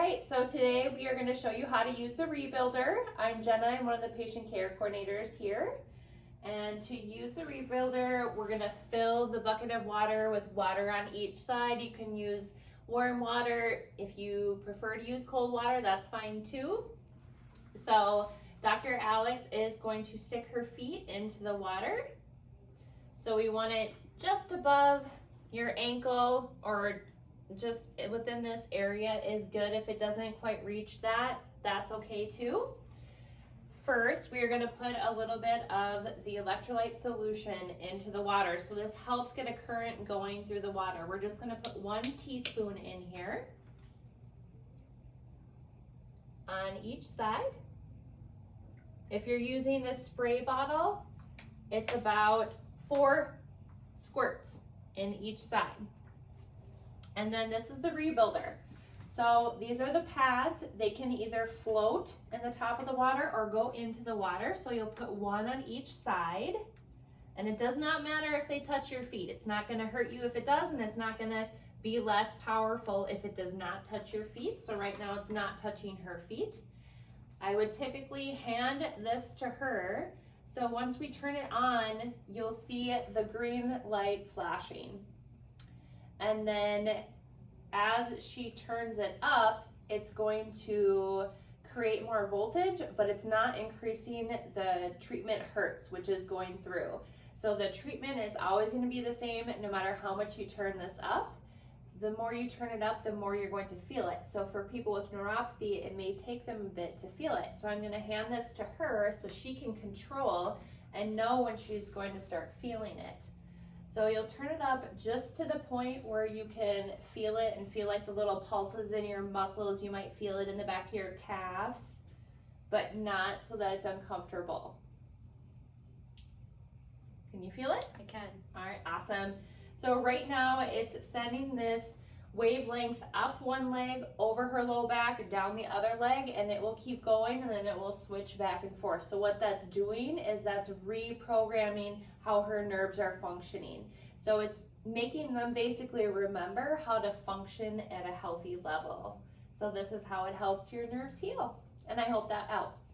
right, so today we are going to show you how to use the Rebuilder. I'm Jenna, I'm one of the patient care coordinators here. And to use the Rebuilder, we're going to fill the bucket of water with water on each side. You can use warm water. If you prefer to use cold water, that's fine too. So Dr. Alex is going to stick her feet into the water. So we want it just above your ankle, or just within this area is good. If it doesn't quite reach that, that's okay too. First, we are going to put a little bit of the electrolyte solution into the water. So this helps get a current going through the water. We're just going to put 1 teaspoon in here on each side. If you're using a spray bottle, it's about 4 squirts in each side. And then this is the Rebuilder. So these are the pads. They can either float in the top of the water or go into the water. So you'll put 1 on each side. And it does not matter if they touch your feet. It's not going to hurt you if it does, and it's not going to be less powerful if it does not touch your feet. So right now it's not touching her feet. I would typically hand this to her. So once we turn it on, you'll see the green light flashing. And then as she turns it up, it's going to create more voltage, but it's not increasing the treatment hertz, which is going through. So the treatment is always going to be the same no matter how much you turn this up. The more you turn it up, the more you're going to feel it. So for people with neuropathy, it may take them a bit to feel it. So I'm going to hand this to her so she can control and know when she's going to start feeling it. So you'll turn it up just to the point where you can feel it and feel like the little pulses in your muscles. You might feel it in the back of your calves, but not so that it's uncomfortable. Can you feel it? I can. All right, awesome. So right now it's sending this wavelength up one leg, over her low back, down the other leg, and it will keep going, and then it will switch back and forth. So what that's doing is that's reprogramming how her nerves are functioning. So it's making them basically remember how to function at a healthy level. So this is how it helps your nerves heal, and I hope that helps.